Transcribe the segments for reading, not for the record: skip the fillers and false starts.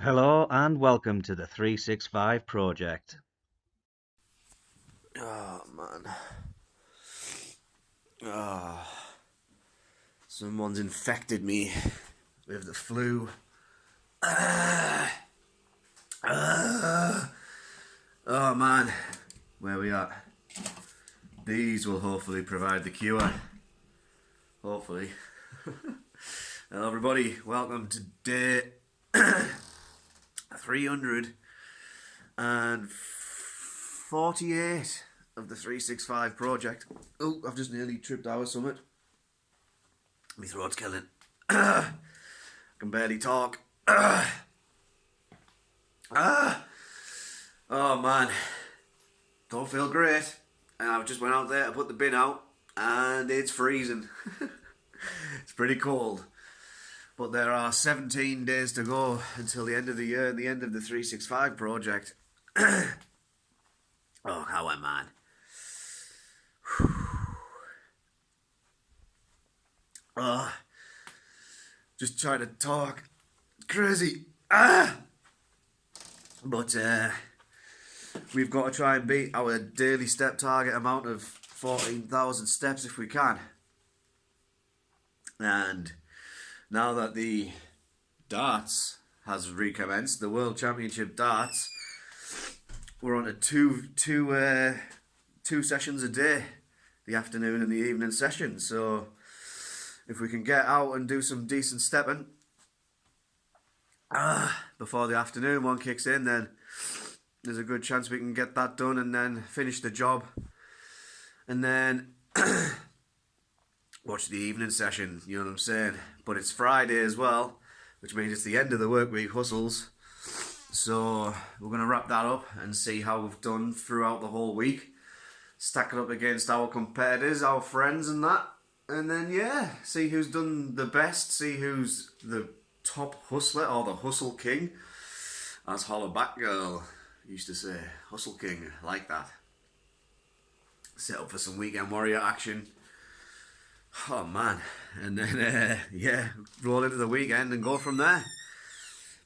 Hello and welcome to the 365 project. Oh man. Oh, someone's infected me with the flu. Oh man, where we at? These will hopefully provide the cure. Hopefully. Hello everybody, welcome to day 348 of the 365 project. Oh, I've just nearly tripped over summit. My throat's killing. I can barely talk. Oh man, don't feel great. And I just went out there to put the bin out, and it's freezing. It's pretty cold. But there are 17 days to go until the end of the year and the end of the 365 project. Oh, how am I, man? Oh, just trying to talk. Crazy. But we've got to try and beat our daily step target amount of 14,000 steps if we can. And now that the darts has recommenced, the World Championship darts, we're on to two sessions a day, the afternoon and the evening session. So if we can get out and do some decent stepping before the afternoon one kicks in, then there's a good chance we can get that done and then finish the job. And then watch the evening session, you know what I'm saying? But it's Friday as well, which means it's the end of the work week hustles. So we're going to wrap that up and see how we've done throughout the whole week. Stack it up against our competitors, our friends and that. And then, yeah, see who's done the best, see who's the top hustler or the hustle king. As Holla Batgirl used to say, hustle king, like that. Set up for some weekend warrior action. Oh man, and then yeah, roll into the weekend and go from there.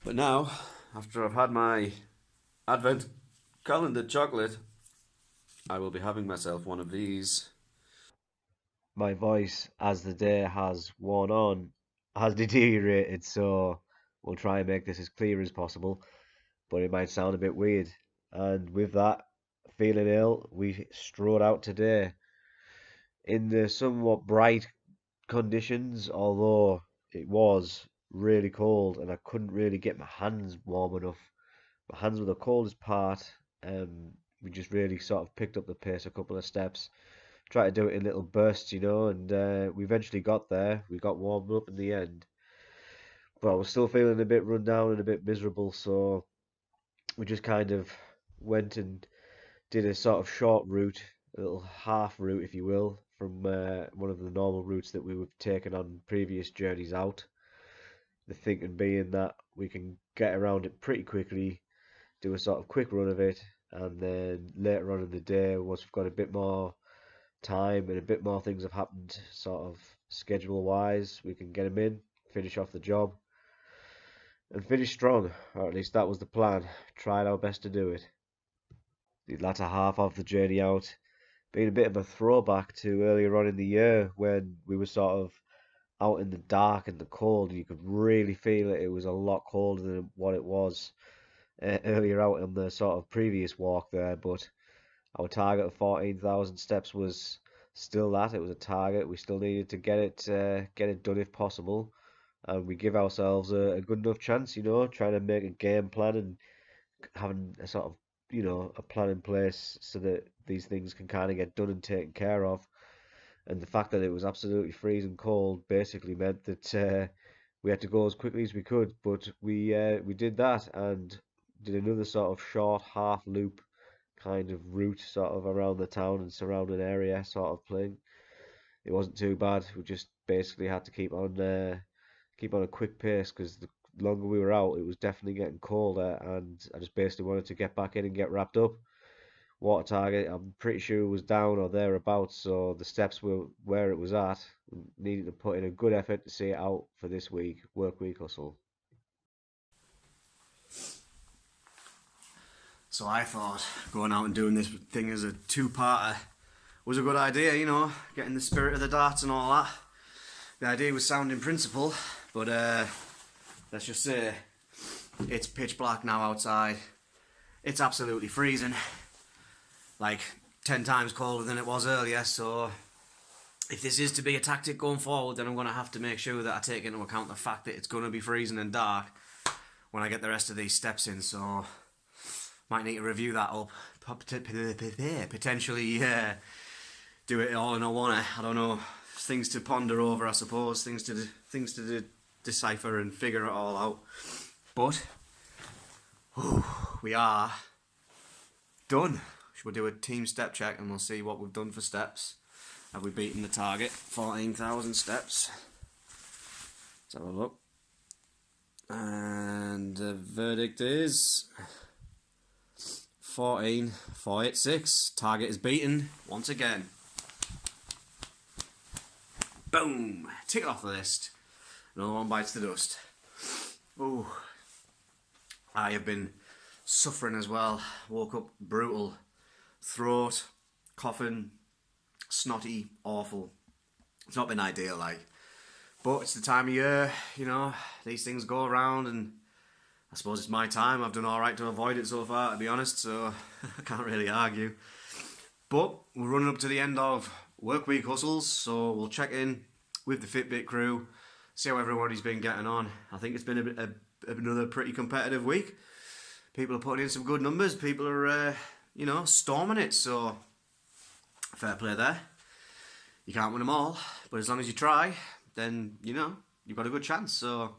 But now, after I've had my advent calendar chocolate, I will be having myself one of these. My voice, as the day has worn on, has deteriorated, so we'll try and make this as clear as possible, but it might sound a bit weird. And with that, feeling ill, we strode out today in the somewhat bright conditions, although it was really cold and I couldn't really get my hands warm enough. My hands were the coldest part. We just really sort of picked up the pace a couple of steps, tried to do it in little bursts, and we eventually got there. We got warmed up in the end, but I was still feeling a bit run down and a bit miserable, so we just kind of went and did a sort of short route, a little half route, if you will, from one of the normal routes that we have taken on previous journeys out. The thinking being that we can get around it pretty quickly, do a sort of quick run of it, and then later on in the day, once we've got a bit more time and a bit more things have happened, sort of schedule wise, we can get them in, finish off the job, and finish strong, or at least that was the plan. Tried our best to do it. The latter half of the journey out being a bit of a throwback to earlier on in the year when we were sort of out in the dark and the cold. You could really feel it. It was a lot colder than what it was earlier out on the sort of previous walk there. But our target of 14,000 steps was still that. It was a target. We still needed to get it done if possible. And we give ourselves a good enough chance, trying to make a game plan and having a sort of, a plan in place so that these things can kind of get done and taken care of. And the fact that it was absolutely freezing cold basically meant that we had to go as quickly as we could. But we did that and did another sort of short half loop kind of route sort of around the town and surrounding area sort of thing. It wasn't too bad. We just basically had to keep on a quick pace because the longer we were out, it was definitely getting colder, and I just basically wanted to get back in and get wrapped up. Water target, I'm pretty sure it was down or thereabouts, so the steps were where it was at. We needed to put in a good effort to see it out for this week, work week hustle. So I thought going out and doing this thing as a two-parter was a good idea, you know, getting the spirit of the darts and all that. The idea was sound in principle, but let's just say it's pitch black now outside. It's absolutely freezing, like 10 times colder than it was earlier, so if this is to be a tactic going forward, then I'm going to have to make sure that I take into account the fact that it's going to be freezing and dark when I get the rest of these steps in, so might need to review that up, potentially do it all in a one. I don't know, things to ponder over, I suppose, things to decipher and figure it all out, but we are done. We'll do a team step check and we'll see what we've done for steps. Have we beaten the target? 14,000 steps. Let's have a look. And the verdict is 14,486. Target is beaten once again. Boom! Tick it off the list. Another one bites the dust. Ooh. I have been suffering as well. Woke up brutal. Throat, coughing, snotty, awful. It's not been ideal, like. But it's the time of year, you know, these things go around, and I suppose it's my time. I've done alright to avoid it so far, to be honest, so I can't really argue. But we're running up to the end of work week hustles, so we'll check in with the Fitbit crew, see how everybody's been getting on. I think it's been another pretty competitive week. People are putting in some good numbers. People are, you know, storming it, so fair play there. You can't win them all, but as long as you try, then, you know, you've got a good chance. So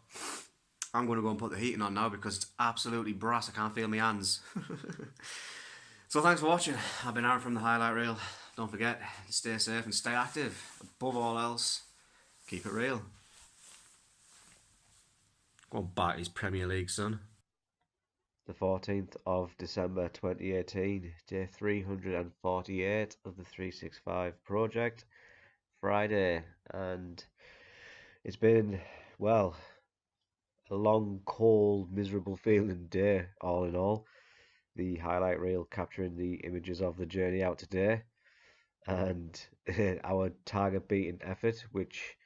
I'm going to go and put the heating on now because it's absolutely brass. I can't feel my hands. So thanks for watching. I've been Aaron from the Highlight Reel. Don't forget, stay safe and stay active. Above all else, keep it real. Go on, back his Premier League, son. The 14th of December 2018, day 348 of the 365 project, Friday, and it's been, well, a long, cold, miserable feeling day, all in all. The highlight reel capturing the images of the journey out today, and our target beating effort, which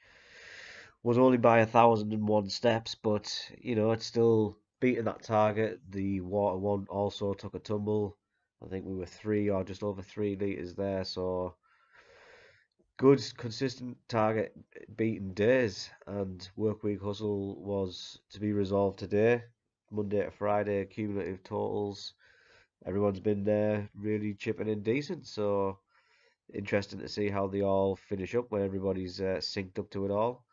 was only by 1,001 steps, but, you know, it's still beating that target. The water one also took a tumble. I think we were 3 or just over 3 litres there, so good consistent target beating days. And work week hustle was to be resolved today, Monday to Friday, cumulative totals. Everyone's been there really chipping in decent, so interesting to see how they all finish up when everybody's synced up to it all.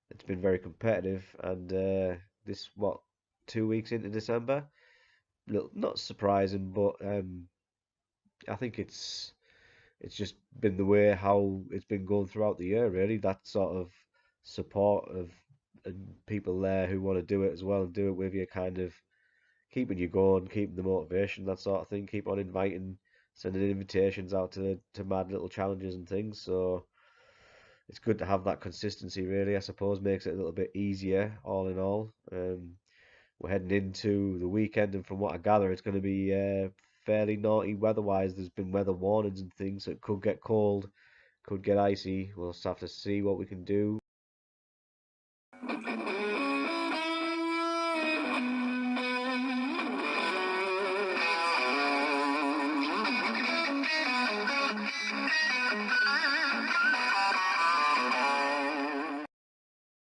It's been very competitive, and this, what, 2 weeks into December, not surprising, but I think it's just been the way how it's been going throughout the year, really. That sort of support of and people there who want to do it as well and do it with you, kind of keeping you going, keeping the motivation, that sort of thing. Keep on inviting, sending invitations out to mad little challenges and things. So it's good to have that consistency, really. I suppose makes it a little bit easier, all in all. We're heading into the weekend, and from what I gather, it's going to be fairly naughty weather-wise. There's been weather warnings and things, so it could get cold, could get icy. We'll just have to see what we can do